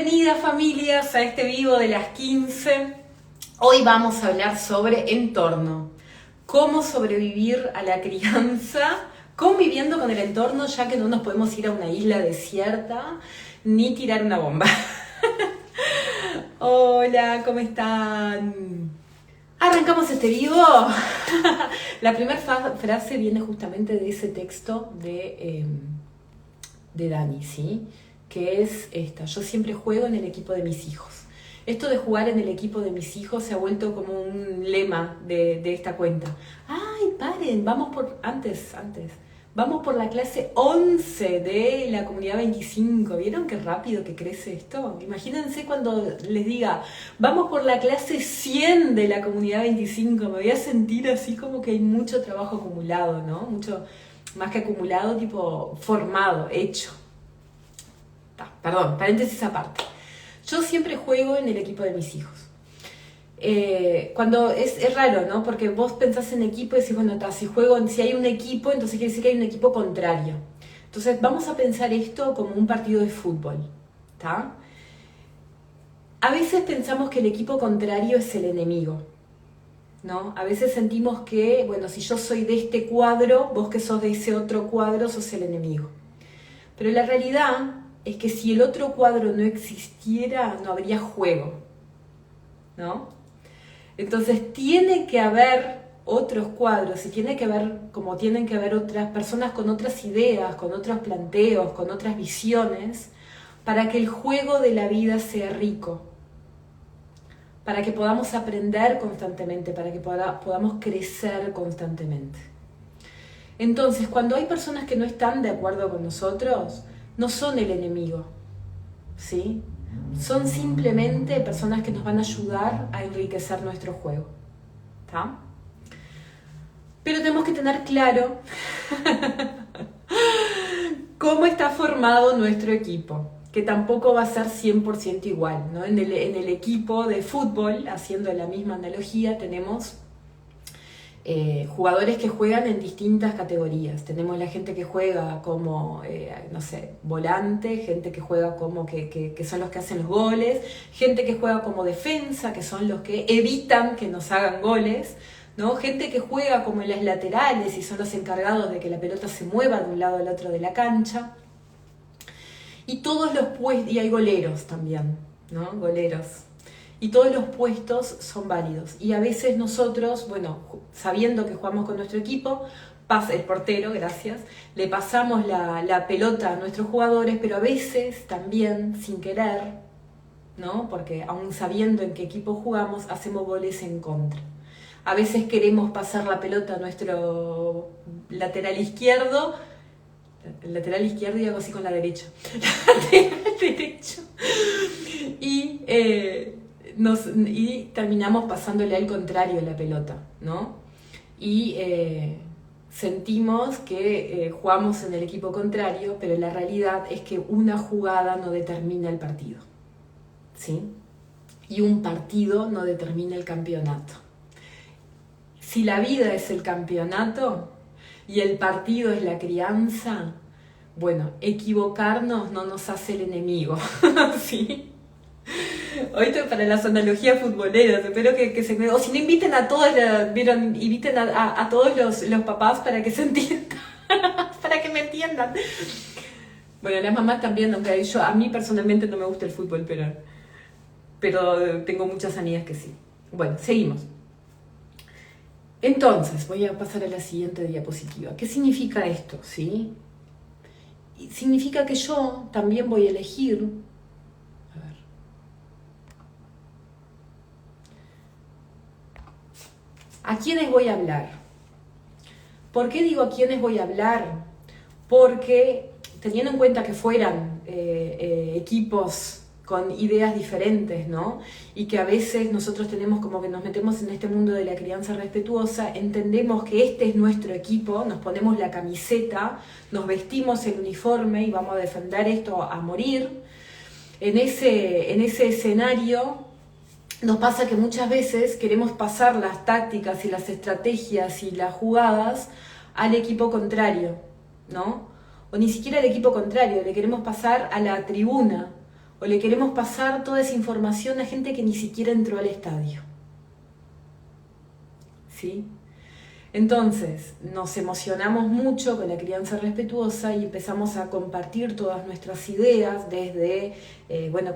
Bienvenidas familias a este vivo de las 15. Hoy vamos a hablar sobre entorno. Cómo sobrevivir a la crianza conviviendo con el entorno, ya que no nos podemos ir a una isla desierta ni tirar una bomba. Hola, ¿cómo están? Arrancamos este vivo. La primera frase viene justamente de ese texto de Dani, ¿sí? Que es esta: yo siempre juego en el equipo de mis hijos. Esto de jugar en el equipo de mis hijos se ha vuelto como un lema de esta cuenta. ¡Ay, paren! Vamos por... Antes. Vamos por la clase 11 de la comunidad 25. ¿Vieron qué rápido que crece esto? Imagínense cuando les diga, vamos por la clase 100 de la comunidad 25. Me voy a sentir así como que hay mucho trabajo acumulado, ¿no? Mucho más que acumulado, tipo formado, hecho. Perdón, paréntesis aparte. Yo siempre juego en el equipo de mis hijos. Cuando es raro, ¿no? Porque vos pensás en equipo y decís, bueno, si hay un equipo, entonces quiere decir que hay un equipo contrario. Entonces vamos a pensar esto como un partido de fútbol, ¿está? A veces pensamos que el equipo contrario es el enemigo, ¿no? A veces sentimos que, bueno, si yo soy de este cuadro, vos que sos de ese otro cuadro, sos el enemigo. Pero la realidad es que si el otro cuadro no existiera, no habría juego, ¿no? Entonces tiene que haber otros cuadros y tiene que haber, como tienen que haber otras personas con otras ideas, con otros planteos, con otras visiones, para que el juego de la vida sea rico, para que podamos aprender constantemente, para que podamos crecer constantemente. Entonces, cuando hay personas que no están de acuerdo con nosotros, no son el enemigo, ¿sí? Son simplemente personas que nos van a ayudar a enriquecer nuestro juego, ¿está? Pero tenemos que tener claro cómo está formado nuestro equipo, que tampoco va a ser 100% igual, ¿no? En el equipo de fútbol, haciendo la misma analogía, tenemos jugadores que juegan en distintas categorías. Tenemos la gente que juega como, volante, gente que juega como que son los que hacen los goles, gente que juega como defensa, que son los que evitan que nos hagan goles, ¿no? Gente que juega como en las laterales y son los encargados de que la pelota se mueva de un lado al otro de la cancha. Y y hay goleros también, ¿no? Goleros. Y todos los puestos son válidos. Y a veces nosotros, bueno, sabiendo que jugamos con nuestro equipo, pasa el portero, gracias, le pasamos la pelota a nuestros jugadores, pero a veces también, sin querer, ¿no? Porque aún sabiendo en qué equipo jugamos, hacemos goles en contra. A veces queremos pasar la pelota a nuestro lateral izquierdo y hago así con la derecha. Lateral derecho. Y terminamos pasándole al contrario la pelota, ¿no? Y sentimos que jugamos en el equipo contrario, pero la realidad es que una jugada no determina el partido, ¿sí? Y un partido no determina el campeonato. Si la vida es el campeonato y el partido es la crianza, bueno, equivocarnos no nos hace el enemigo, ¿sí? Hoy estoy para las analogías futboleras, espero que se me... O si no, inviten a todos, ¿vieron? Inviten a todos los papás para que se entiendan, para que me entiendan. Bueno, las mamás también, aunque a mí personalmente no me gusta el fútbol, pero tengo muchas amigas que sí. Bueno, seguimos. Entonces, voy a pasar a la siguiente diapositiva. ¿Qué significa esto? ¿Sí? Significa que yo también voy a elegir... ¿A quiénes voy a hablar? ¿Por qué digo a quiénes voy a hablar? Porque teniendo en cuenta que fueran equipos con ideas diferentes, ¿no? Y que a veces nosotros tenemos como que nos metemos en este mundo de la crianza respetuosa, entendemos que este es nuestro equipo, nos ponemos la camiseta, nos vestimos el uniforme y vamos a defender esto a morir. En ese escenario nos pasa que muchas veces queremos pasar las tácticas y las estrategias y las jugadas al equipo contrario, ¿no? O ni siquiera al equipo contrario, le queremos pasar a la tribuna o le queremos pasar toda esa información a gente que ni siquiera entró al estadio. ¿Sí? Entonces, nos emocionamos mucho con la crianza respetuosa y empezamos a compartir todas nuestras ideas desde,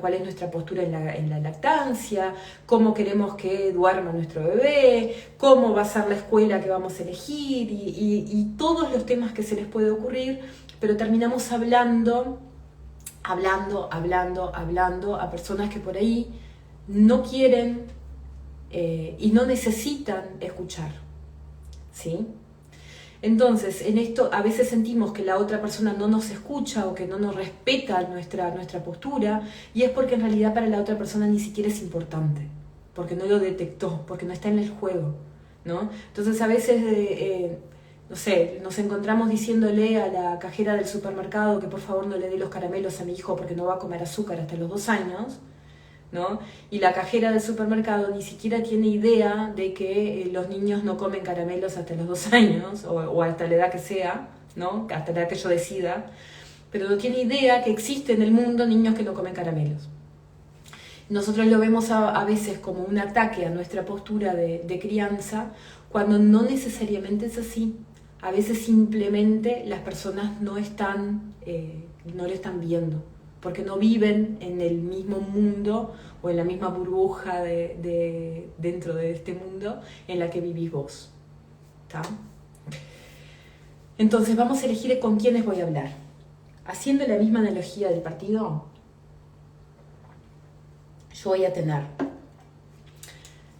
cuál es nuestra postura en la lactancia, cómo queremos que duerma nuestro bebé, cómo va a ser la escuela que vamos a elegir y todos los temas que se les puede ocurrir, pero terminamos hablando a personas que por ahí no quieren y no necesitan escuchar. ¿Sí? Entonces, en esto a veces sentimos que la otra persona no nos escucha o que no nos respeta nuestra postura, y es porque en realidad para la otra persona ni siquiera es importante, porque no lo detectó, porque no está en el juego, ¿no? Entonces a veces, nos encontramos diciéndole a la cajera del supermercado que por favor no le dé los caramelos a mi hijo porque no va a comer azúcar hasta los 2 años, ¿no? Y la cajera del supermercado ni siquiera tiene idea de que los niños no comen caramelos hasta los 2 años o hasta la edad que sea, ¿no? Hasta la edad que yo decida, pero no tiene idea que existe en el mundo niños que no comen caramelos. Nosotros lo vemos a veces como un ataque a nuestra postura de crianza, cuando no necesariamente es así. A veces simplemente las personas no lo están viendo, porque no viven en el mismo mundo o en la misma burbuja dentro de este mundo en la que vivís vos. ¿Tá? Entonces vamos a elegir con quiénes voy a hablar. Haciendo la misma analogía del partido, yo voy a tener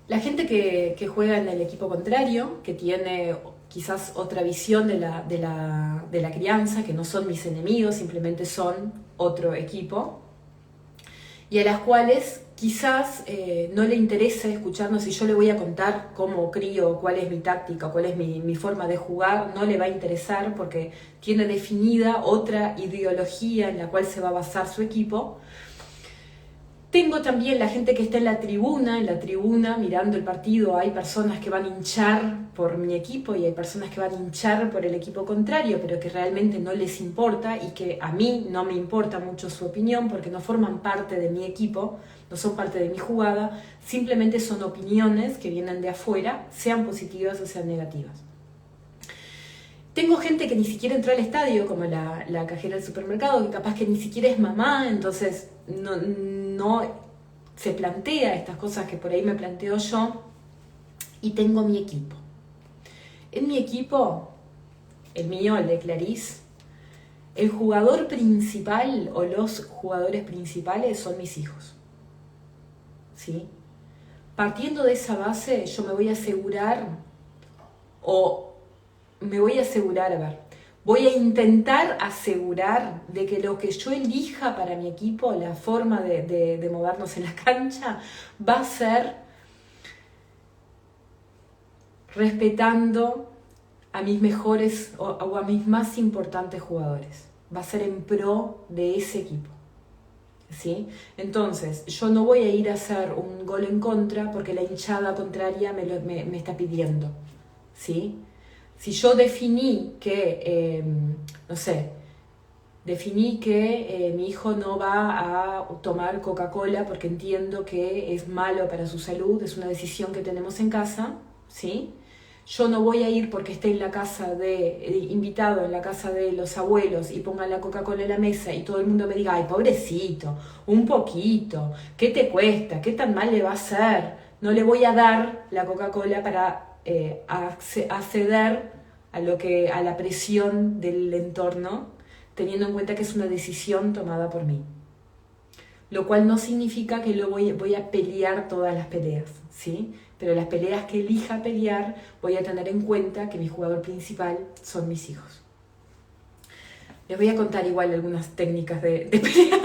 la gente que juega en el equipo contrario, que tiene quizás otra visión de la crianza, que no son mis enemigos, simplemente son otro equipo, y a las cuales quizás no le interesa escucharnos si yo le voy a contar cómo crío, cuál es mi táctica, cuál es mi forma de jugar, no le va a interesar porque tiene definida otra ideología en la cual se va a basar su equipo. Tengo también la gente que está en la tribuna mirando el partido. Hay personas que van a hinchar por mi equipo y hay personas que van a hinchar por el equipo contrario, pero que realmente no les importa y que a mí no me importa mucho su opinión porque no forman parte de mi equipo, no son parte de mi jugada, simplemente son opiniones que vienen de afuera, sean positivas o sean negativas. Tengo gente que ni siquiera entró al estadio, como la cajera del supermercado, que capaz que ni siquiera es mamá, entonces no se plantea estas cosas que por ahí me planteo yo. Y tengo mi equipo. En mi equipo, el mío, el de Clarice, el jugador principal o los jugadores principales son mis hijos. ¿Sí? Partiendo de esa base, yo me voy a asegurar, voy a intentar asegurar de que lo que yo elija para mi equipo, la forma de movernos en la cancha, va a ser respetando a mis mejores o a mis más importantes jugadores. Va a ser en pro de ese equipo. ¿Sí? Entonces, yo no voy a ir a hacer un gol en contra porque la hinchada contraria me está pidiendo. ¿Sí? Si yo definí que, mi hijo no va a tomar Coca-Cola porque entiendo que es malo para su salud, es una decisión que tenemos en casa, ¿sí? Yo no voy a ir porque esté en la casa invitado en la casa de los abuelos y pongan la Coca-Cola en la mesa y todo el mundo me diga, ay, pobrecito, un poquito, ¿qué te cuesta? ¿Qué tan mal le va a hacer? No le voy a dar la Coca-Cola para acceder a la presión del entorno, teniendo en cuenta que es una decisión tomada por mí. Lo cual no significa que voy a pelear todas las peleas, ¿sí? Pero las peleas que elija pelear, voy a tener en cuenta que mi jugador principal son mis hijos. Les voy a contar igual algunas técnicas de pelea.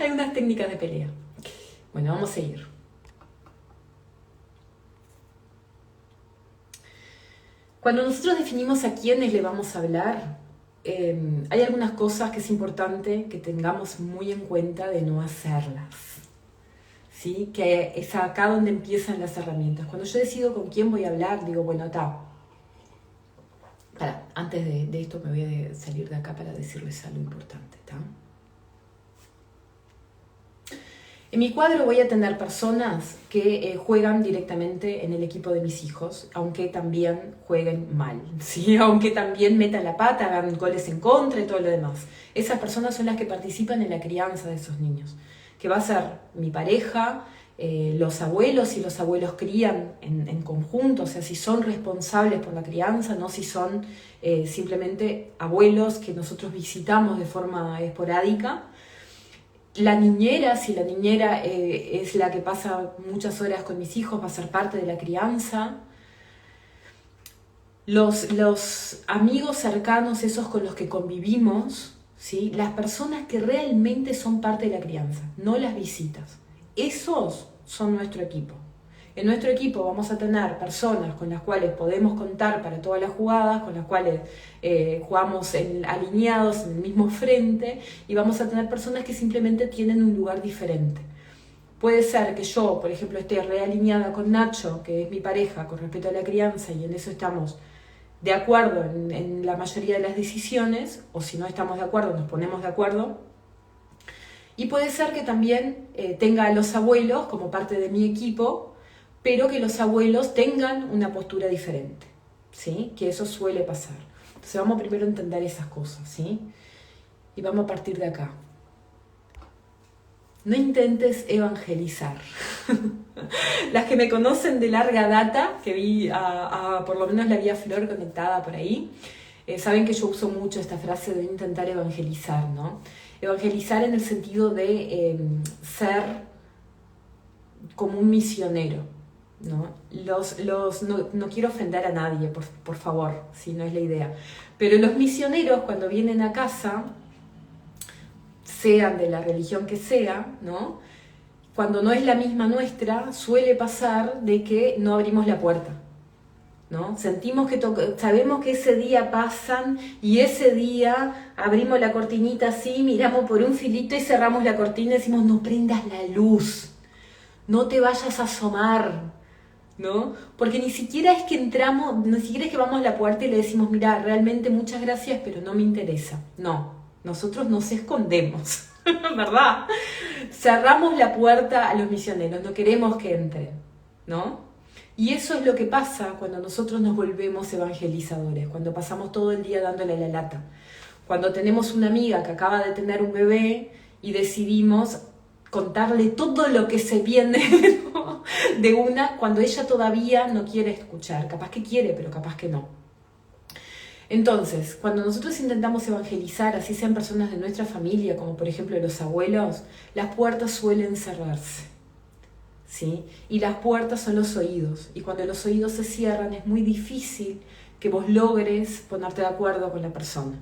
Algunas técnicas de pelea. Bueno, vamos a seguir. Cuando nosotros definimos a quiénes le vamos a hablar, hay algunas cosas que es importante que tengamos muy en cuenta de no hacerlas. ¿Sí? Que es acá donde empiezan las herramientas. Cuando yo decido con quién voy a hablar, digo, bueno, antes de esto me voy a salir de acá para decirles algo importante, ¿tá? En mi cuadro voy a tener personas que juegan directamente en el equipo de mis hijos, aunque también jueguen mal, ¿sí? Aunque también metan la pata, hagan goles en contra y todo lo demás. Esas personas son las que participan en la crianza de esos niños, que va a ser mi pareja, los abuelos, si los abuelos crían en conjunto, o sea, si son responsables por la crianza, no si son simplemente abuelos que nosotros visitamos de forma esporádica. La niñera, si la niñera es la que pasa muchas horas con mis hijos, va a ser parte de la crianza. Los amigos cercanos, esos con los que convivimos, ¿sí? Las personas que realmente son parte de la crianza, no las visitas. Esos son nuestro equipo. En nuestro equipo vamos a tener personas con las cuales podemos contar para todas las jugadas, con las cuales jugamos alineados en el mismo frente, y vamos a tener personas que simplemente tienen un lugar diferente. Puede ser que yo, por ejemplo, esté realineada con Nacho, que es mi pareja, con respecto a la crianza, y en eso estamos de acuerdo en la mayoría de las decisiones, o si no estamos de acuerdo, nos ponemos de acuerdo. Y puede ser que también tenga a los abuelos como parte de mi equipo, pero que los abuelos tengan una postura diferente, ¿sí? Que eso suele pasar. Entonces vamos primero a entender esas cosas, ¿sí? Y vamos a partir de acá. No intentes evangelizar. Las que me conocen de larga data, que vi por lo menos la vi a Flor conectada por ahí, saben que yo uso mucho esta frase de intentar evangelizar, ¿no? Evangelizar en el sentido de ser como un misionero, ¿no? No quiero ofender a nadie, por favor, si no es la idea. Pero los misioneros, cuando vienen a casa, sean de la religión que sea, ¿no? Cuando no es la misma nuestra, suele pasar de que no abrimos la puerta, ¿no? Sentimos que sabemos que ese día pasan y ese día abrimos la cortinita así, miramos por un filito y cerramos la cortina y decimos, no prendas la luz, no te vayas a asomar, ¿no? Porque ni siquiera es que entramos, ni siquiera es que vamos a la puerta y le decimos, mira, realmente muchas gracias, pero no me interesa. No, nosotros nos escondemos, ¿verdad? Cerramos la puerta a los misioneros, no queremos que entren, ¿no? Y eso es lo que pasa cuando nosotros nos volvemos evangelizadores, cuando pasamos todo el día dándole la lata. Cuando tenemos una amiga que acaba de tener un bebé y decidimos contarle todo lo que se viene, ¿no? De una, cuando ella todavía no quiere escuchar, capaz que quiere, pero capaz que no. Entonces, cuando nosotros intentamos evangelizar, así sean personas de nuestra familia, como por ejemplo los abuelos, las puertas suelen cerrarse, ¿sí? Y las puertas son los oídos, y cuando los oídos se cierran es muy difícil que vos logres ponerte de acuerdo con la persona.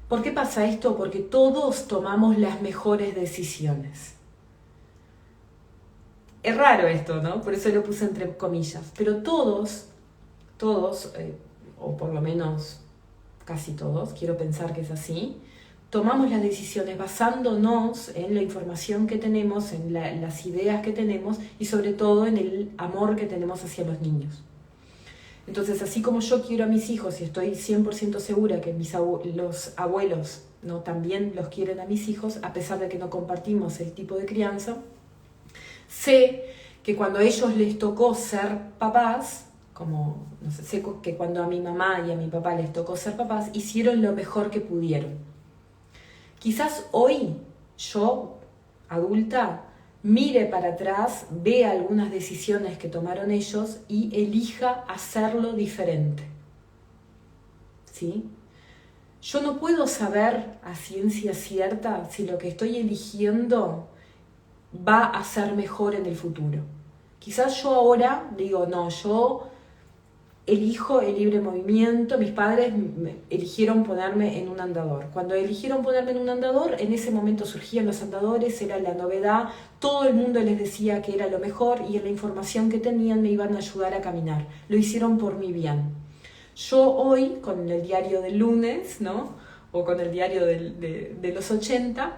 ¿Por qué pasa esto? Porque todos tomamos las mejores decisiones. Es raro esto, ¿no? Por eso lo puse entre comillas. Pero todos, o por lo menos casi todos, quiero pensar que es así, tomamos las decisiones basándonos en la información que tenemos, en las ideas que tenemos y sobre todo en el amor que tenemos hacia los niños. Entonces, así como yo quiero a mis hijos y estoy 100% segura que los abuelos, ¿no? También los quieren a mis hijos, a pesar de que no compartimos el tipo de crianza, sé que cuando a ellos les tocó ser papás, como, no sé que cuando a mi mamá y a mi papá les tocó ser papás, hicieron lo mejor que pudieron. Quizás hoy yo, adulta, mire para atrás, vea algunas decisiones que tomaron ellos y elija hacerlo diferente, ¿sí? Yo no puedo saber a ciencia cierta si lo que estoy eligiendo va a ser mejor en el futuro. Quizás yo ahora digo, no, yo elijo el libre movimiento. Mis padres eligieron ponerme en un andador. Cuando eligieron ponerme en un andador, en ese momento surgían los andadores, era la novedad, todo el mundo les decía que era lo mejor y en la información que tenían me iban a ayudar a caminar. Lo hicieron por mi bien. Yo hoy, con el diario del lunes, ¿no? O con el diario de los 80,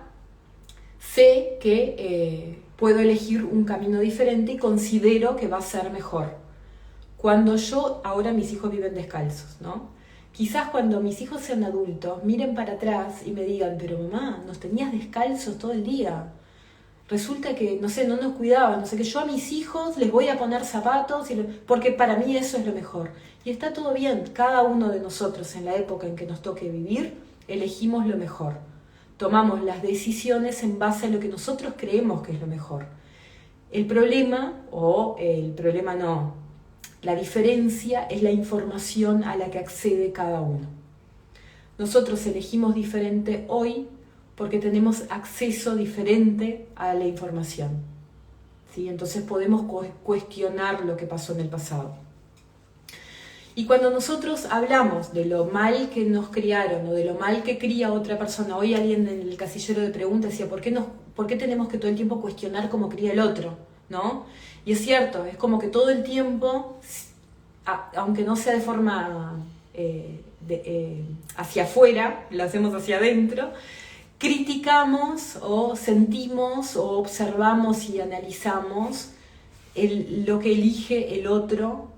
sé que puedo elegir un camino diferente y considero que va a ser mejor. Cuando ahora mis hijos viven descalzos, ¿no? Quizás cuando mis hijos sean adultos, miren para atrás y me digan, pero mamá, nos tenías descalzos todo el día. resulta que, no sé, no nos cuidaban, no sé, que yo a mis hijos les voy a poner zapatos, porque para mí eso es lo mejor. Y está todo bien, cada uno de nosotros en la época en que nos toque vivir, elegimos lo mejor. Tomamos las decisiones en base a lo que nosotros creemos que es lo mejor. El problema no, la diferencia es la información a la que accede cada uno. Nosotros elegimos diferente hoy porque tenemos acceso diferente a la información, ¿sí? Entonces podemos cuestionar lo que pasó en el pasado. Y cuando nosotros hablamos de lo mal que nos criaron o de lo mal que cría otra persona, hoy alguien en el casillero de preguntas decía, ¿por qué tenemos que todo el tiempo cuestionar cómo cría el otro? ¿No? Y es cierto, es como que todo el tiempo, aunque no sea de forma hacia afuera, lo hacemos hacia adentro, criticamos o sentimos o observamos y analizamos lo que elige el otro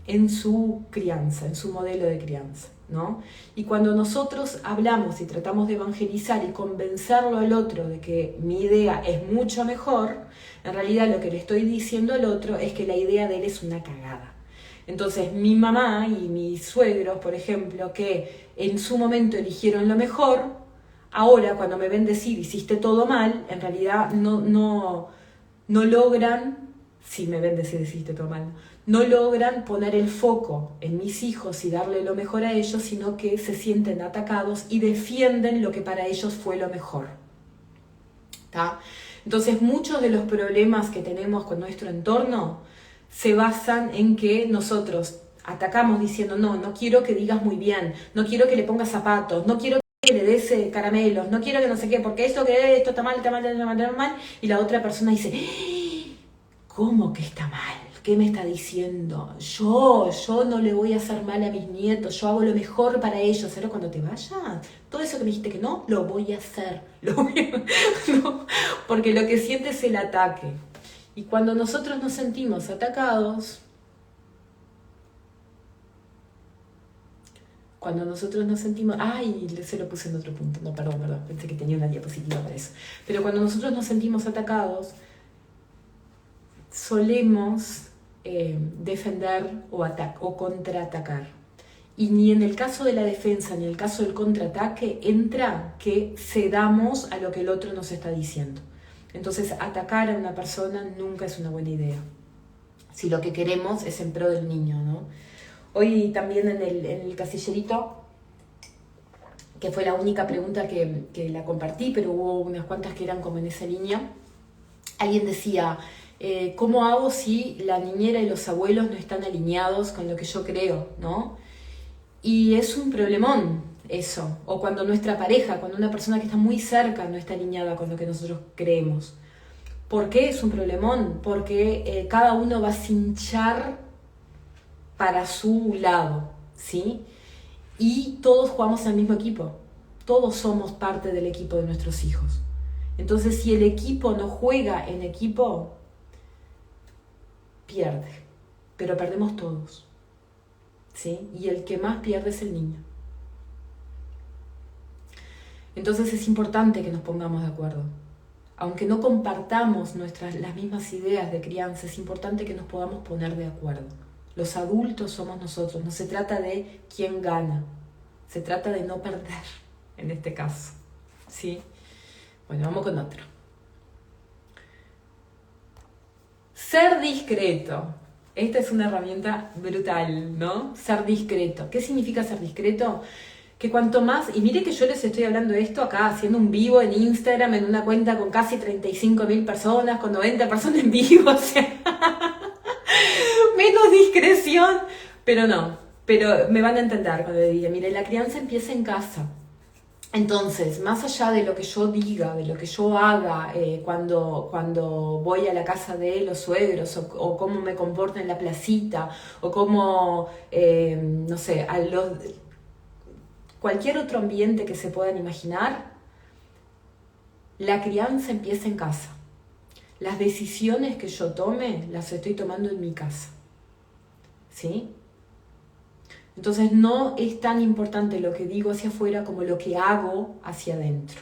en su crianza, en su modelo de crianza, ¿no? Y cuando nosotros hablamos y tratamos de evangelizar y convencerlo al otro de que mi idea es mucho mejor, en realidad lo que le estoy diciendo al otro es que la idea de él es una cagada. Entonces mi mamá y mis suegros, por ejemplo, que en su momento eligieron lo mejor, ahora cuando me ven decir hiciste todo mal, en realidad no logran, si me ven decir hiciste todo mal, no logran poner el foco en mis hijos y darle lo mejor a ellos, sino que se sienten atacados y defienden lo que para ellos fue lo mejor. ¿Tá? Entonces muchos de los problemas que tenemos con nuestro entorno se basan en que nosotros atacamos diciendo no quiero que digas muy bien, no quiero que le pongas zapatos, no quiero que le des caramelos, no quiero que no sé qué, porque esto está mal, y la otra persona dice, ¿cómo que está mal? ¿Qué me está diciendo? Yo no le voy a hacer mal a mis nietos, yo hago lo mejor para ellos. ¿Pero cuando te vayas? Todo eso que me dijiste que no, lo voy a hacer. No, porque lo que siente es el ataque. Y cuando nosotros nos sentimos atacados, se lo puse en otro punto. No, perdón, pensé que tenía una diapositiva para eso. Pero cuando nosotros nos sentimos atacados, solemos defender o contraatacar. Y ni en el caso de la defensa ni en el caso del contraataque entra que cedamos a lo que el otro nos está diciendo. Entonces atacar a una persona nunca es una buena idea, si lo que queremos es en pro del niño, ¿no? Hoy también en el casillerito, que fue la única pregunta que la compartí, pero hubo unas cuantas que eran como en esa línea, alguien decía, ¿cómo hago si la niñera y los abuelos no están alineados con lo que yo creo, ¿no? Y es un problemón eso, o cuando nuestra pareja, cuando una persona que está muy cerca no está alineada con lo que nosotros creemos. ¿Por qué es un problemón? Porque cada uno va a cinchar para su lado, ¿sí? Y todos jugamos en el mismo equipo, todos somos parte del equipo de nuestros hijos. Entonces, si el equipo no juega en equipo, pierde, pero perdemos todos, ¿sí? Y el que más pierde es el niño. Entonces es importante que nos pongamos de acuerdo. Aunque no compartamos las mismas ideas de crianza, es importante que nos podamos poner de acuerdo. Los adultos somos nosotros, no se trata de quién gana, se trata de no perder, en este caso, ¿sí? Bueno, vamos con otro. Ser discreto. Esta es una herramienta brutal, ¿no? Ser discreto. ¿Qué significa ser discreto? Que cuanto más, y mire que yo les estoy hablando de esto acá, haciendo un vivo en Instagram, en una cuenta con casi 35.000 personas, con 90 personas en vivo, o sea, menos discreción, pero me van a entender cuando le diga, mire, la crianza empieza en casa. Entonces, más allá de lo que yo diga, de lo que yo haga cuando voy a la casa de los suegros, o cómo me comporto en la placita, o cómo, no sé, cualquier otro ambiente que se puedan imaginar, la crianza empieza en casa. Las decisiones que yo tome, las estoy tomando en mi casa, ¿sí? Entonces no es tan importante lo que digo hacia afuera como lo que hago hacia adentro.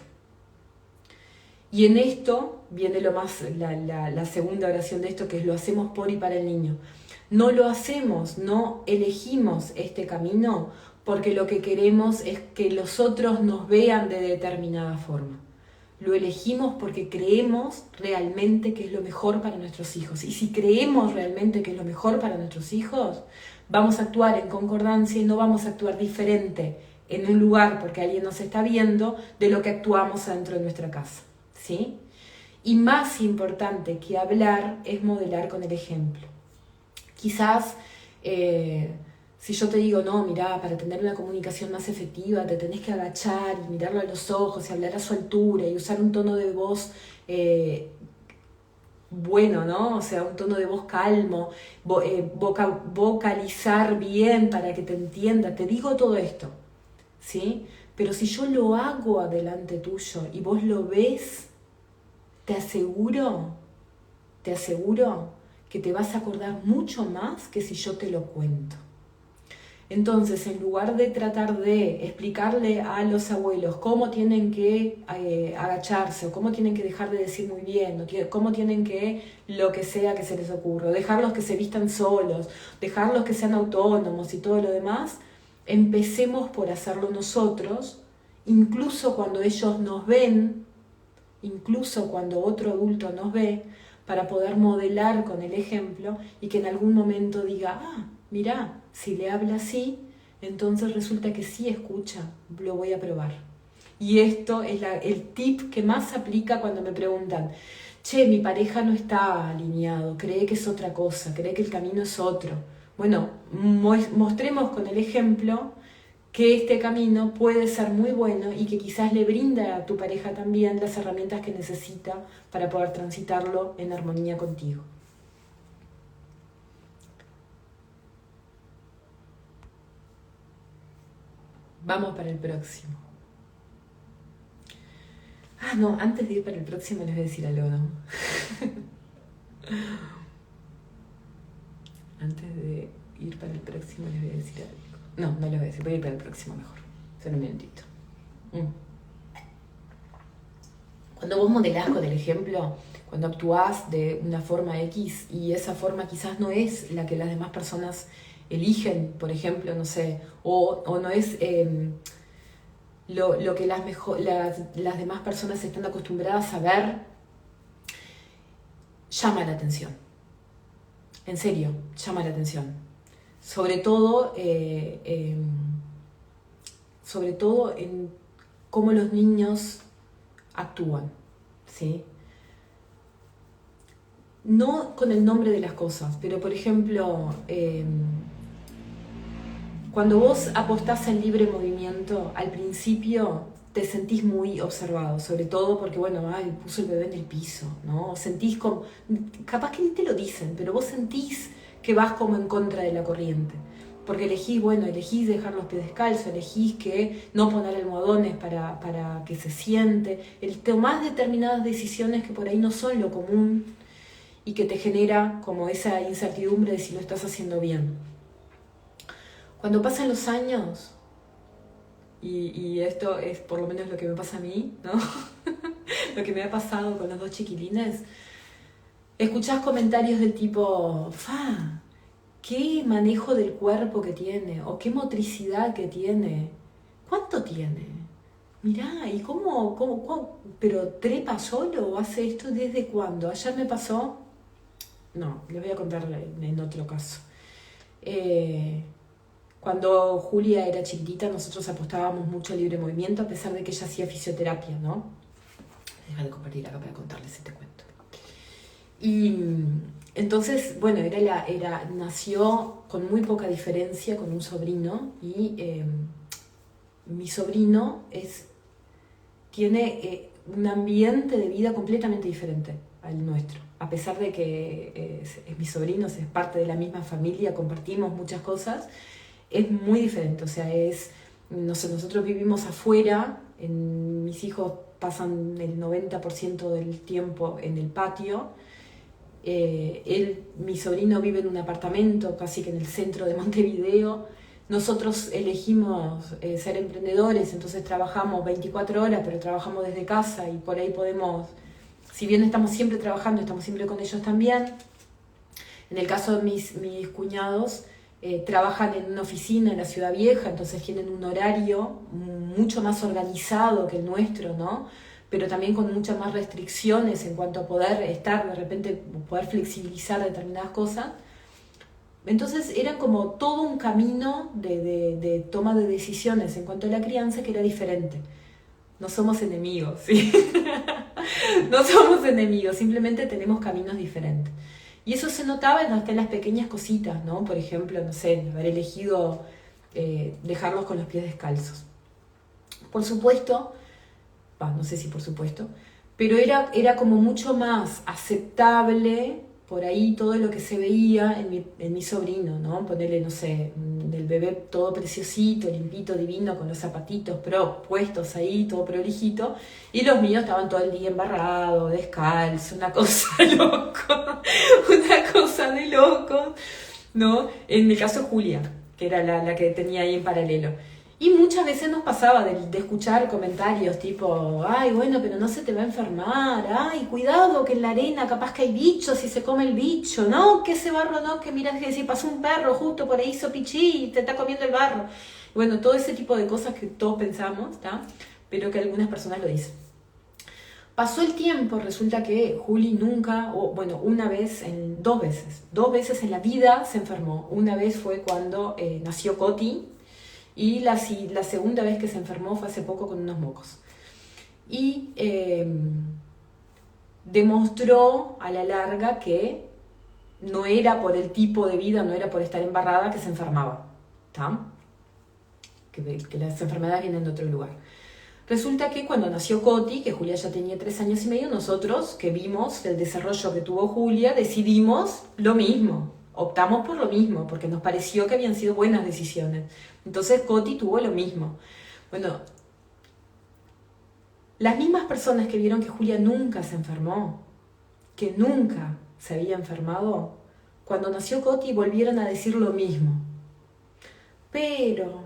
Y en esto viene la segunda oración de esto, que es lo hacemos por y para el niño. No lo hacemos, no elegimos este camino porque lo que queremos es que los otros nos vean de determinada forma. Lo elegimos porque creemos realmente que es lo mejor para nuestros hijos. Y si creemos realmente que es lo mejor para nuestros hijos, vamos a actuar en concordancia y no vamos a actuar diferente en un lugar porque alguien nos está viendo de lo que actuamos adentro de nuestra casa, ¿sí? Y más importante que hablar es modelar con el ejemplo. Quizás si yo te digo, no, mirá, para tener una comunicación más efectiva te tenés que agachar y mirarlo a los ojos y hablar a su altura y usar un tono de voz bueno, ¿no? O sea, un tono de voz calmo, vocalizar bien para que te entienda. Te digo todo esto, ¿sí? Pero si yo lo hago adelante tuyo y vos lo ves, te aseguro que te vas a acordar mucho más que si yo te lo cuento. Entonces, en lugar de tratar de explicarle a los abuelos cómo tienen que agacharse, o cómo tienen que dejar de decir muy bien, o cómo tienen que lo que sea que se les ocurra, o dejarlos que se vistan solos, dejarlos que sean autónomos y todo lo demás, empecemos por hacerlo nosotros, incluso cuando ellos nos ven, incluso cuando otro adulto nos ve, para poder modelar con el ejemplo y que en algún momento diga, ah, mirá, si le habla así, entonces resulta que sí escucha, lo voy a probar. Y esto es el tip que más aplica cuando me preguntan, che, mi pareja no está alineado, cree que es otra cosa, cree que el camino es otro. Bueno, mostremos con el ejemplo que este camino puede ser muy bueno y que quizás le brinda a tu pareja también las herramientas que necesita para poder transitarlo en armonía contigo. Vamos para el próximo. Ah, no, antes de ir para el próximo les voy a decir algo, ¿no? Antes de ir para el próximo les voy a decir algo. No, no les voy a decir, voy a ir para el próximo mejor. Solo un minutito. Cuando vos modelás con el ejemplo, cuando actuás de una forma X y esa forma quizás no es la que las demás personas eligen, por ejemplo, no sé, o no es lo que las demás personas están acostumbradas a ver, llama la atención. En serio, llama la atención. Sobre todo en cómo los niños actúan, ¿sí? No con el nombre de las cosas, pero por ejemplo, cuando vos apostás al libre movimiento, al principio te sentís muy observado, sobre todo porque, bueno, puso el bebé en el piso, ¿no? Sentís como, capaz que ni te lo dicen, pero vos sentís que vas como en contra de la corriente. Porque elegís dejar los pies descalzos, elegís que no poner almohadones para que se siente, tomás determinadas decisiones que por ahí no son lo común y que te genera como esa incertidumbre de si lo estás haciendo bien. Cuando pasan los años, y esto es por lo menos lo que me pasa a mí, ¿no? Lo que me ha pasado con los dos chiquilines, escuchás comentarios del tipo, qué manejo del cuerpo que tiene, o qué motricidad que tiene, ¿cuánto tiene? Mirá, ¿y cómo? ¿Pero trepa solo o hace esto desde cuándo? Ayer me pasó, no, les voy a contar en otro caso. Cuando Julia era chiquitita, nosotros apostábamos mucho al libre movimiento, a pesar de que ella hacía fisioterapia, ¿no? Deja de compartir acá para contarles este cuento. Y entonces, bueno, nació con muy poca diferencia con un sobrino y mi sobrino tiene un ambiente de vida completamente diferente al nuestro. A pesar de que es mi sobrino, es parte de la misma familia, compartimos muchas cosas, es muy diferente. O sea, nosotros vivimos afuera, mis hijos pasan el 90% del tiempo en el patio. Mi sobrino vive en un apartamento casi que en el centro de Montevideo. Nosotros elegimos ser emprendedores, entonces trabajamos 24 horas, pero trabajamos desde casa y por ahí podemos Si bien estamos siempre trabajando, estamos siempre con ellos también. En el caso de mis cuñados, trabajan en una oficina en la Ciudad Vieja, entonces tienen un horario mucho más organizado que el nuestro, ¿no? Pero también con muchas más restricciones en cuanto a poder estar, de repente, poder flexibilizar determinadas cosas. Entonces era como todo un camino de toma de decisiones en cuanto a la crianza que era diferente. No somos enemigos, ¿sí? No somos enemigos, simplemente tenemos caminos diferentes. Y eso se notaba hasta en las pequeñas cositas, ¿no? Por ejemplo, no sé, haber elegido dejarlos con los pies descalzos. Por supuesto, no sé si por supuesto, pero era como mucho más aceptable por ahí todo lo que se veía en mi sobrino, ¿no? Ponerle, no sé, del bebé todo preciosito, limpito, divino, con los zapatitos puestos ahí, todo prolijito, y los míos estaban todo el día embarrados, descalzos, una cosa de loco, una cosa de loco, ¿no? En mi caso Julia, que era la que tenía ahí en paralelo. Y muchas veces nos pasaba de escuchar comentarios tipo, ay, bueno, pero no se te va a enfermar, ay, cuidado que en la arena capaz que hay bichos y se come el bicho, no, que ese barro no, que mira, que si pasó un perro justo por ahí hizo pichí y te está comiendo el barro. Bueno, todo ese tipo de cosas que todos pensamos, ¿tá? Pero que algunas personas lo dicen. Pasó el tiempo, resulta que Juli nunca, o bueno, dos veces en la vida se enfermó. Una vez fue cuando nació Coti, y la segunda vez que se enfermó fue hace poco con unos mocos. Y demostró a la larga que no era por el tipo de vida, no era por estar embarrada que se enfermaba, ¿tá? Que las enfermedades vienen de otro lugar. Resulta que cuando nació Coti, que Julia ya tenía 3 años y medio, nosotros que vimos el desarrollo que tuvo Julia, decidimos lo mismo. Optamos por lo mismo, porque nos pareció que habían sido buenas decisiones. Entonces Coti tuvo lo mismo. Bueno, las mismas personas que vieron que Julia nunca se enfermó, que nunca se había enfermado, cuando nació Coti volvieron a decir lo mismo. Pero,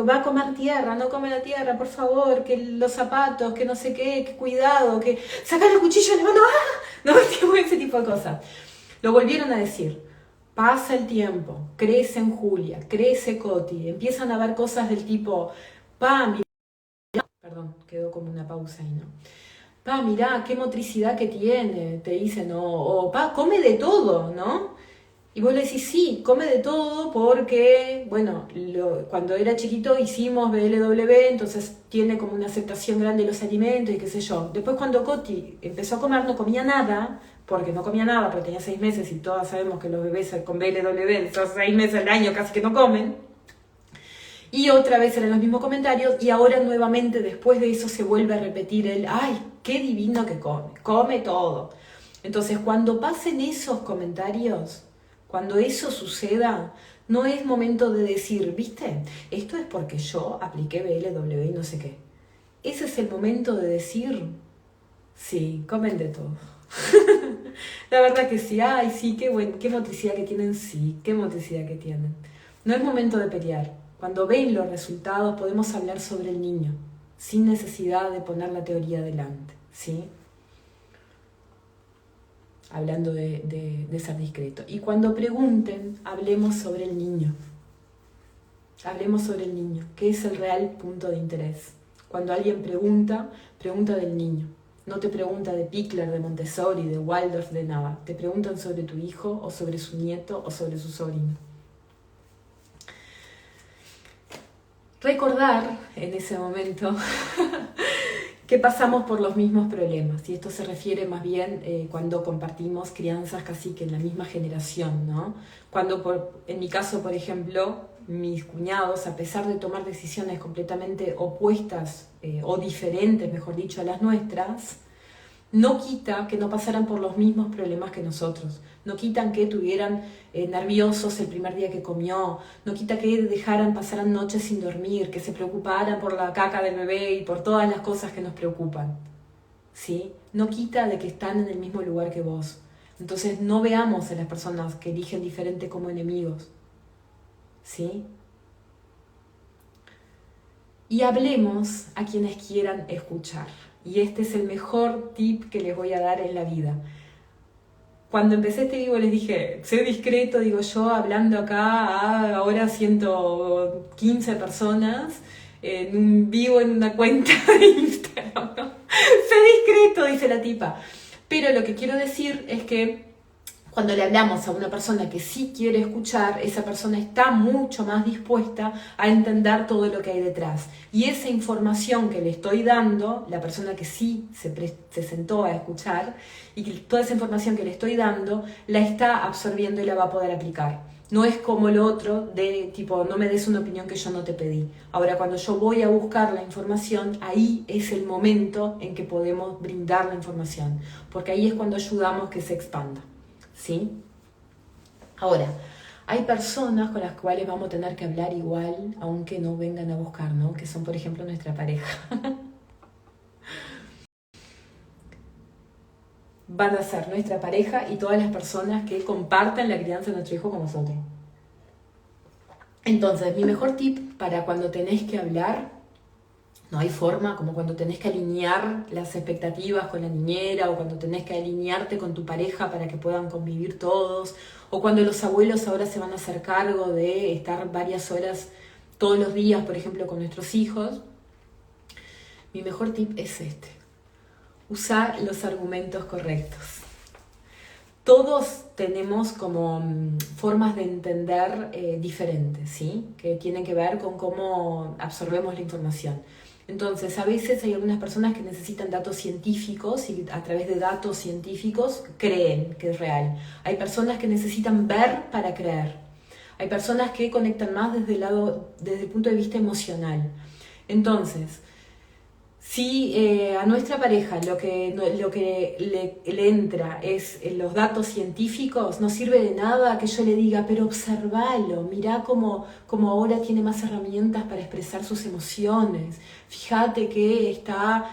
va a comer tierra, no come la tierra, por favor, que los zapatos, que no sé qué, que cuidado, que sacar el cuchillo y le mando, ¡ah! No, ese tipo de cosas. Lo volvieron a decir. Pasa el tiempo, crece en Julia, crece Coti, empiezan a ver cosas del tipo, mirá, perdón, quedó como una pausa ahí, ¿no? Mirá, qué motricidad que tiene, te dicen, o come de todo, ¿no? Y vos le decís, sí, come de todo porque, bueno, cuando era chiquito hicimos BLW, entonces tiene como una aceptación grande de los alimentos y qué sé yo. Después cuando Coti empezó a comer no comía nada, porque tenía 6 meses y todas sabemos que los bebés con BLW, esos 6 meses al año casi que no comen. Y otra vez eran los mismos comentarios y ahora nuevamente después de eso se vuelve a repetir el, ay, qué divino que come todo. Entonces cuando pasen esos comentarios, cuando eso suceda, no es momento de decir, ¿viste? Esto es porque yo apliqué BLW y no sé qué. Ese es el momento de decir, sí, comen de todo. La verdad que sí, ay, sí, qué motricidad que tienen, sí, qué motricidad que tienen. No es momento de pelear. Cuando ven los resultados podemos hablar sobre el niño, sin necesidad de poner la teoría adelante, ¿sí? Hablando de ser discreto. Y cuando pregunten, hablemos sobre el niño. Hablemos sobre el niño, que es el real punto de interés. Cuando alguien pregunta, pregunta del niño. No te pregunta de Pickler, de Montessori, de Waldorf, de nada. Te preguntan sobre tu hijo, o sobre su nieto, o sobre su sobrino. Recordar en ese momento que pasamos por los mismos problemas, y esto se refiere más bien cuando compartimos crianzas casi que en la misma generación, ¿no? Cuando, en mi caso, por ejemplo, mis cuñados, a pesar de tomar decisiones completamente opuestas o diferentes, mejor dicho, a las nuestras, no quita que no pasaran por los mismos problemas que nosotros, no quitan que tuvieran nerviosos el primer día que comió, no quita que pasaran noches sin dormir, que se preocuparan por la caca del bebé y por todas las cosas que nos preocupan, ¿sí? No quita de que están en el mismo lugar que vos. Entonces no veamos a las personas que eligen diferente como enemigos, ¿sí? Y hablemos a quienes quieran escuchar. y este es el mejor tip que les voy a dar en la vida. Cuando empecé este vivo les dije, sé discreto, digo yo, hablando acá a ahora 115 personas, en un vivo en una cuenta de Instagram, ¿no? Sé discreto, dice la tipa. Pero lo que quiero decir es que cuando le hablamos a una persona que sí quiere escuchar, esa persona está mucho más dispuesta a entender todo lo que hay detrás. Y esa información que le estoy dando, la persona que sí se sentó a escuchar, y que toda esa información que le estoy dando, la está absorbiendo y la va a poder aplicar. No es como lo otro de tipo, no me des una opinión que yo no te pedí. Ahora, cuando yo voy a buscar la información, ahí es el momento en que podemos brindar la información, porque ahí es cuando ayudamos que se expanda. ¿Sí? Ahora, hay personas con las cuales vamos a tener que hablar igual, aunque no vengan a buscar, ¿no? Que son, por ejemplo, nuestra pareja. Van a ser nuestra pareja y todas las personas que compartan la crianza de nuestro hijo con nosotros. Entonces, mi mejor tip para cuando tenés que hablar, no hay forma, como cuando tenés que alinear las expectativas con la niñera, o cuando tenés que alinearte con tu pareja para que puedan convivir todos, o cuando los abuelos ahora se van a hacer cargo de estar varias horas todos los días, por ejemplo, con nuestros hijos. Mi mejor tip es este: usar los argumentos correctos. Todos tenemos como formas de entender diferentes, ¿sí? Que tienen que ver con cómo absorbemos la información. Entonces, a veces hay algunas personas que necesitan datos científicos y a través de datos científicos creen que es real. Hay personas que necesitan ver para creer. Hay personas que conectan más desde el punto de vista emocional. Entonces, si a nuestra pareja lo que le entra es los datos científicos, no sirve de nada que yo le diga, pero observalo, mirá cómo ahora tiene más herramientas para expresar sus emociones, fíjate que está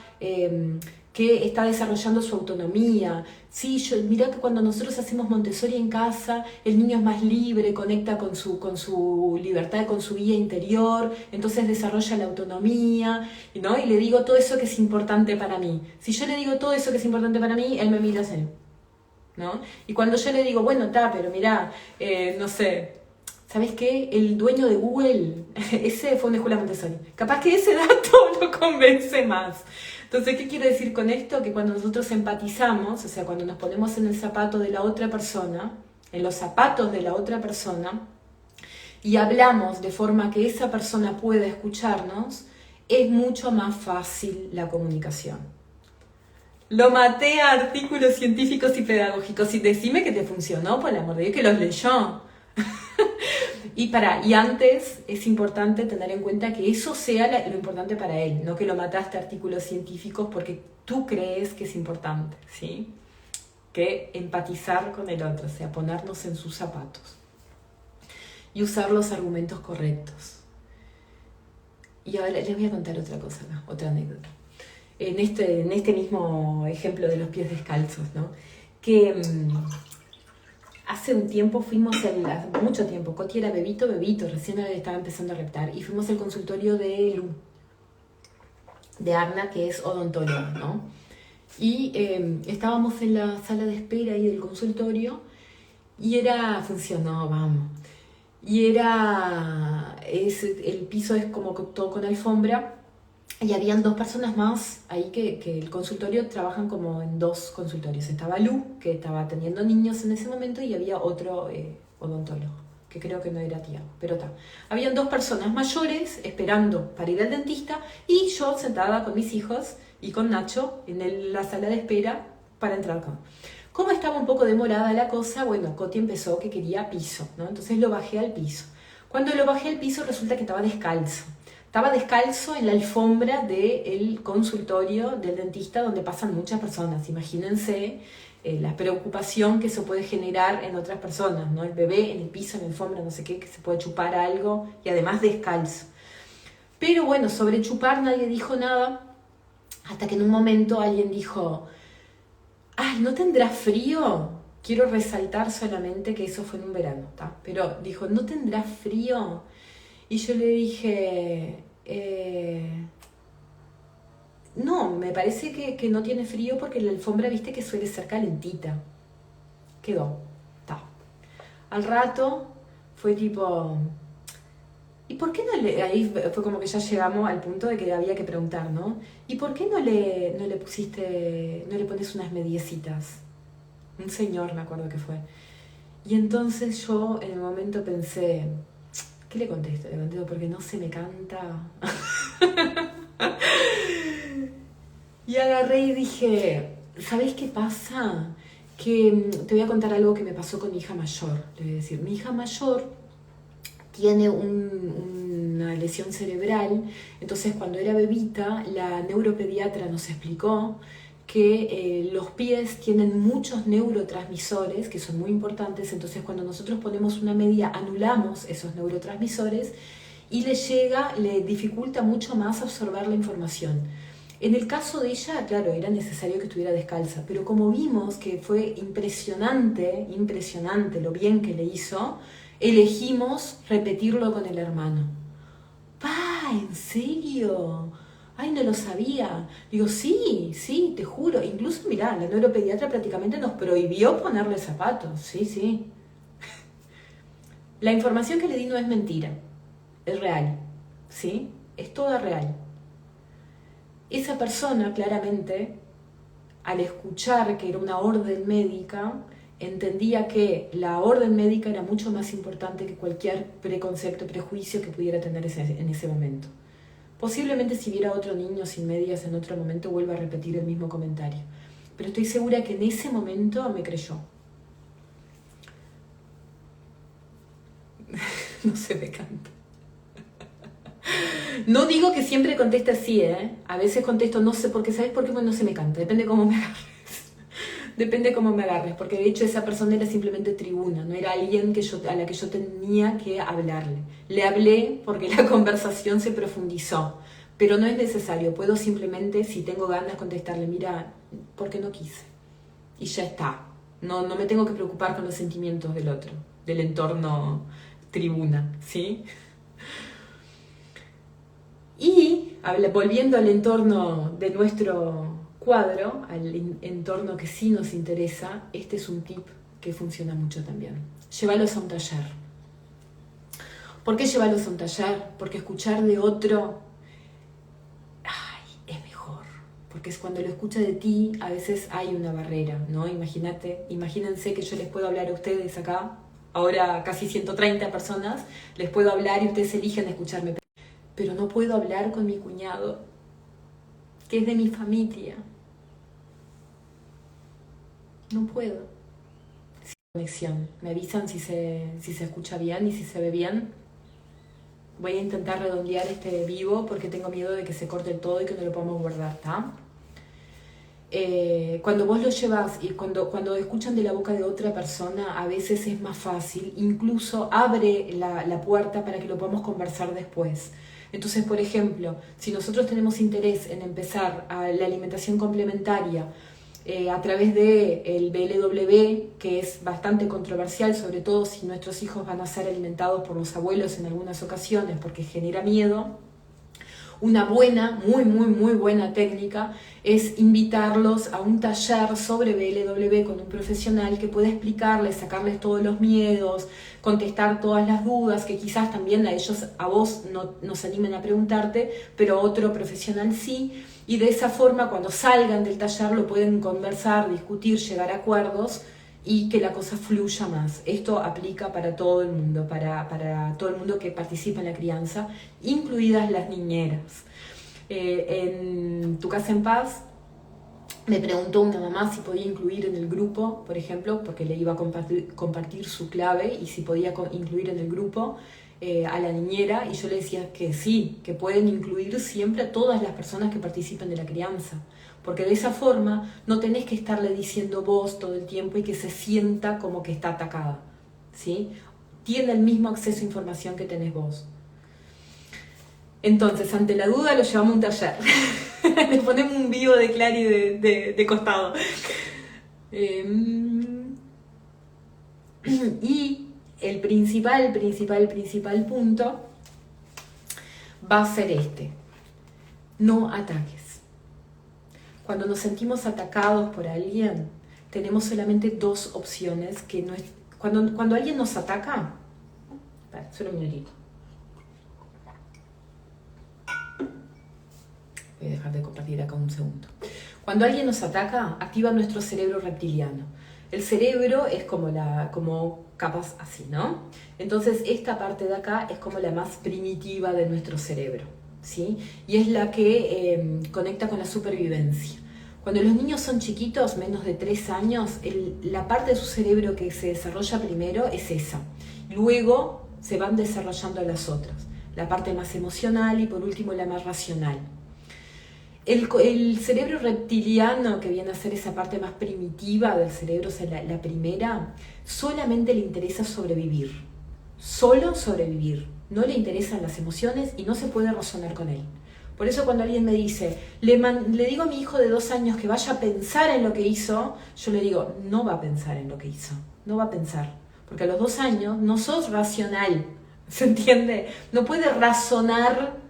desarrollando su autonomía. Sí, mirá que cuando nosotros hacemos Montessori en casa, el niño es más libre, conecta con su libertad, con su guía interior, entonces desarrolla la autonomía, ¿no? Y le digo todo eso que es importante para mí. Si yo le digo todo eso que es importante para mí, él me mira así, ¿no? Y cuando yo le digo, bueno, pero mirá, no sé, ¿sabes qué? El dueño de Google, ese fue una escuela Montessori. Capaz que ese dato lo convence más. Entonces, ¿qué quiero decir con esto? Que cuando nosotros empatizamos, o sea, cuando nos ponemos en el zapato de la otra persona, en los zapatos de la otra persona, y hablamos de forma que esa persona pueda escucharnos, es mucho más fácil la comunicación. Lo maté a artículos científicos y pedagógicos. Y decime que te funcionó, por el amor de Dios, que los leyó. Y antes es importante tener en cuenta que eso sea lo importante para él, no que lo mataste a artículos científicos porque tú crees que es importante, ¿sí? Que empatizar con el otro, o sea, ponernos en sus zapatos y usar los argumentos correctos. Y ahora les voy a contar otra cosa acá, otra anécdota. En este mismo ejemplo de los pies descalzos, ¿no? Que hace un tiempo fuimos, hace mucho tiempo, Coti era bebito, recién estaba empezando a reptar, y fuimos al consultorio de Lu, de Arna, que es odontóloga, ¿no? Y estábamos en la sala de espera ahí del consultorio, y funcionó, vamos, y el piso es como todo con alfombra, y habían dos personas más ahí que el consultorio trabajan como en dos consultorios. Estaba Lu, que estaba atendiendo niños en ese momento, y había otro odontólogo, que creo que no era Tiago, pero está. Habían dos personas mayores esperando para ir al dentista, y yo sentada con mis hijos y con Nacho en la sala de espera para entrar acá. Como estaba un poco demorada la cosa, bueno, Coti empezó que quería piso, ¿no? Entonces lo bajé al piso. Cuando lo bajé al piso resulta que estaba descalzo. Estaba descalzo en la alfombra del consultorio del dentista donde pasan muchas personas. Imagínense la preocupación que eso puede generar en otras personas, ¿no? El bebé en el piso, en la alfombra, no sé qué, que se puede chupar algo y además descalzo. Pero bueno, sobre chupar nadie dijo nada hasta que en un momento alguien dijo, ¡ay, no tendrás frío! Quiero resaltar solamente que eso fue en un verano, ¿tá? Pero dijo, ¿no tendrás frío? Y yo le dije, no, me parece que no tiene frío porque la alfombra, viste que suele ser calentita. Quedó, está. Al rato fue tipo, ¿y por qué no le...? Ahí fue como que ya llegamos al punto de que había que preguntar, ¿no? ¿Y por qué no le pusiste, no le pones unas mediecitas? Un señor, me acuerdo que fue. Y entonces yo en el momento pensé, ¿qué le contesto? Le contesto porque no se me canta. Y agarré y dije, ¿sabéis qué pasa? Que te voy a contar algo que me pasó con mi hija mayor. Le voy a decir, mi hija mayor tiene una lesión cerebral, entonces cuando era bebita la neuropediatra nos explicó que los pies tienen muchos neurotransmisores que son muy importantes, entonces cuando nosotros ponemos una media anulamos esos neurotransmisores y le dificulta mucho más absorber la información. En el caso de ella, claro, era necesario que estuviera descalza, pero como vimos que fue impresionante lo bien que le hizo, elegimos repetirlo con el hermano. ¡Pa! ¿En serio? ¡Ay, no lo sabía! Digo, sí, te juro. Incluso, mirá, la neuropediatra prácticamente nos prohibió ponerle zapatos. Sí, sí. La información que le di no es mentira, es real. ¿Sí? Es toda real. Esa persona, claramente, al escuchar que era una orden médica, entendía que la orden médica era mucho más importante que cualquier preconcepto, prejuicio que pudiera tener en ese momento. Posiblemente si viera a otro niño sin medias en otro momento vuelva a repetir el mismo comentario. Pero estoy segura que en ese momento me creyó. No se me canta. No digo que siempre conteste así, ¿eh? A veces contesto no sé, porque ¿sabes por qué? Bueno, no se me canta, depende cómo me agarres. Depende cómo me agarres, porque de hecho esa persona era simplemente tribuna, no era alguien a la que yo tenía que hablarle. Le hablé porque la conversación se profundizó, pero no es necesario, puedo simplemente, si tengo ganas, contestarle, mira, porque no quise. Y ya está, no me tengo que preocupar con los sentimientos del otro, del entorno tribuna, ¿sí? Y volviendo al entorno de nuestro cuadro, al entorno que sí nos interesa, este es un tip que funciona mucho también. Llévalos a un taller. ¿Por qué llevarlos a un taller? Porque escuchar de otro es mejor. Porque es cuando lo escucha de ti, a veces hay una barrera, ¿no? Imagínense que yo les puedo hablar a ustedes acá, ahora casi 130 personas, les puedo hablar y ustedes eligen escucharme. Pero no puedo hablar con mi cuñado, que es de mi familia. No puedo. Conexión. Me avisan si se escucha bien y si se ve bien. Voy a intentar redondear este vivo porque tengo miedo de que se corte todo y que no lo podamos guardar, ¿está? Cuando vos lo llevas y cuando escuchan de la boca de otra persona, a veces es más fácil, incluso abre la puerta para que lo podamos conversar después. Entonces, por ejemplo, si nosotros tenemos interés en empezar la alimentación complementaria a través del BLW, que es bastante controversial, sobre todo si nuestros hijos van a ser alimentados por los abuelos en algunas ocasiones, porque genera miedo, una buena, muy buena técnica es invitarlos a un taller sobre BLW con un profesional que pueda explicarles, sacarles todos los miedos, contestar todas las dudas que quizás también a vos no se animen a preguntarte, pero otro profesional sí, y de esa forma cuando salgan del taller lo pueden conversar, discutir, llegar a acuerdos y que la cosa fluya más. Esto aplica para todo el mundo, para todo el mundo que participa en la crianza, incluidas las niñeras. En Tu Casa en Paz me preguntó una mamá si podía incluir en el grupo, por ejemplo, porque le iba a compartir su clave y si podía incluir en el grupo a la niñera, y yo le decía que sí, que pueden incluir siempre a todas las personas que participen de la crianza, porque de esa forma no tenés que estarle diciendo vos todo el tiempo y que se sienta como que está atacada, ¿sí? Tiene el mismo acceso a información que tenés vos. Entonces, ante la duda lo llevamos a un taller. Le ponemos un vivo de Clary de costado. Y el principal punto va a ser este. No ataques. Cuando nos sentimos atacados por alguien, tenemos solamente dos opciones. Cuando alguien nos ataca, solo un minutito. Voy a dejar de compartir acá un segundo. Cuando alguien nos ataca, activa nuestro cerebro reptiliano. El cerebro es como capas así, ¿no? Entonces esta parte de acá es como la más primitiva de nuestro cerebro, ¿sí? Y es la que conecta con la supervivencia. Cuando los niños son chiquitos, menos de 3 años, la parte de su cerebro que se desarrolla primero es esa. Luego se van desarrollando las otras, la parte más emocional y por último la más racional. El cerebro reptiliano, que viene a ser esa parte más primitiva del cerebro, o sea, la primera, solamente le interesa sobrevivir. Solo sobrevivir. No le interesan las emociones y no se puede razonar con él. Por eso cuando alguien me dice, le digo a mi hijo de 2 años que vaya a pensar en lo que hizo, yo le digo, no va a pensar en lo que hizo. No va a pensar. Porque a los 2 años no sos racional. ¿Se entiende? No puede razonar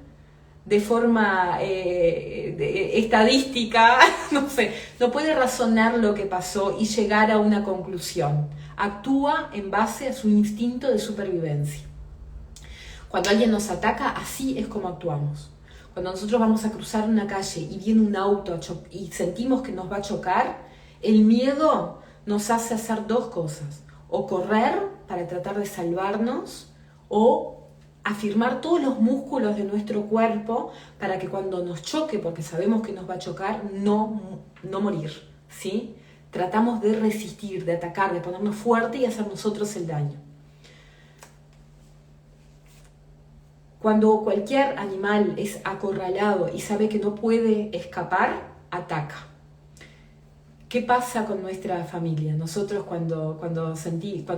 de forma estadística, no sé, no puede razonar lo que pasó y llegar a una conclusión. Actúa en base a su instinto de supervivencia. Cuando alguien nos ataca, así es como actuamos. Cuando nosotros vamos a cruzar una calle y viene un auto y sentimos que nos va a chocar, el miedo nos hace hacer 2 cosas. O correr para tratar de salvarnos, o afirmar todos los músculos de nuestro cuerpo para que cuando nos choque, porque sabemos que nos va a chocar, no morir, ¿sí? Tratamos de resistir, de atacar, de ponernos fuerte y hacer nosotros el daño. Cuando cualquier animal es acorralado y sabe que no puede escapar, ataca. ¿Qué pasa con nuestra familia? Nosotros cuando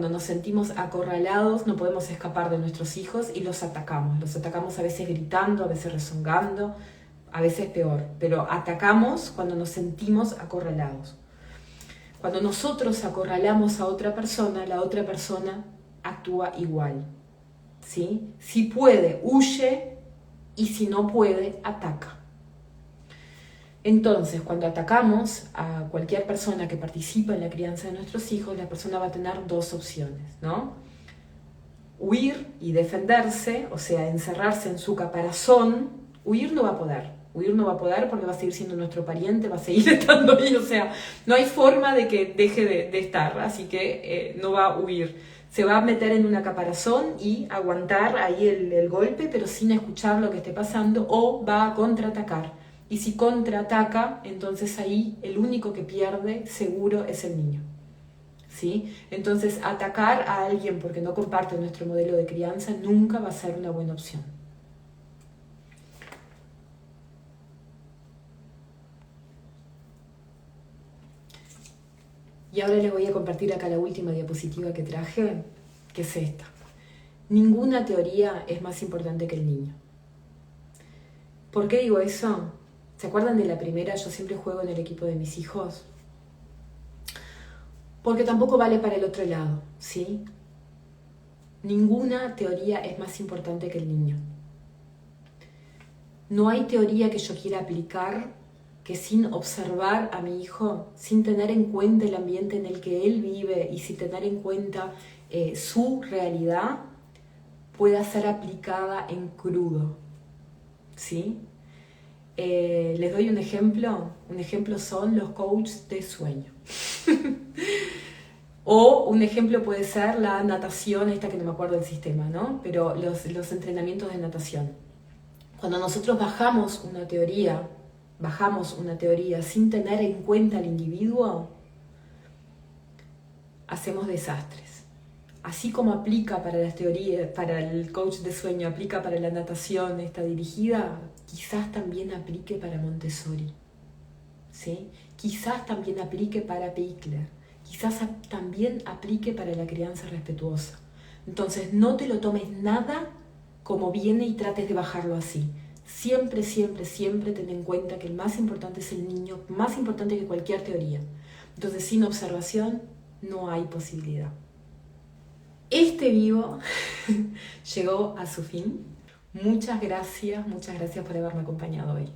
nos sentimos acorralados no podemos escapar de nuestros hijos y los atacamos. Los atacamos a veces gritando, a veces rezongando, a veces peor. Pero atacamos cuando nos sentimos acorralados. Cuando nosotros acorralamos a otra persona, la otra persona actúa igual, ¿sí? Si puede, huye, y si no puede, ataca. Entonces, cuando atacamos a cualquier persona que participa en la crianza de nuestros hijos, la persona va a tener 2 opciones, ¿no? Huir y defenderse, o sea, encerrarse en su caparazón. Huir no va a poder. Huir no va a poder porque va a seguir siendo nuestro pariente, va a seguir estando ahí, o sea, no hay forma de que deje de estar, así que no va a huir. Se va a meter en una caparazón y aguantar ahí el golpe, pero sin escuchar lo que esté pasando, o va a contraatacar. Y si contraataca, entonces ahí el único que pierde seguro es el niño, ¿sí? Entonces atacar a alguien porque no comparte nuestro modelo de crianza nunca va a ser una buena opción. Y ahora les voy a compartir acá la última diapositiva que traje, que es esta. Ninguna teoría es más importante que el niño. ¿Por qué digo eso? ¿Se acuerdan de la primera? Yo siempre juego en el equipo de mis hijos. Porque tampoco vale para el otro lado, ¿sí? Ninguna teoría es más importante que el niño. No hay teoría que yo quiera aplicar que sin observar a mi hijo, sin tener en cuenta el ambiente en el que él vive y sin tener en cuenta su realidad, pueda ser aplicada en crudo, ¿sí? Les doy un ejemplo. Un ejemplo son los coaches de sueño. O un ejemplo puede ser la natación, esta que no me acuerdo del sistema, ¿no? Pero los entrenamientos de natación. Cuando nosotros bajamos una teoría sin tener en cuenta al individuo, hacemos desastres. Así como aplica para las teorías, para el coach de sueño, aplica para la natación, está dirigida, quizás también aplique para Montessori, ¿sí? Quizás también aplique para Pickler, quizás también aplique para la crianza respetuosa. Entonces no te lo tomes nada como viene y trates de bajarlo así. Siempre, siempre, siempre ten en cuenta que el más importante es el niño, más importante que cualquier teoría. Entonces sin observación no hay posibilidad. Este vivo llegó a su fin. Muchas gracias por haberme acompañado hoy.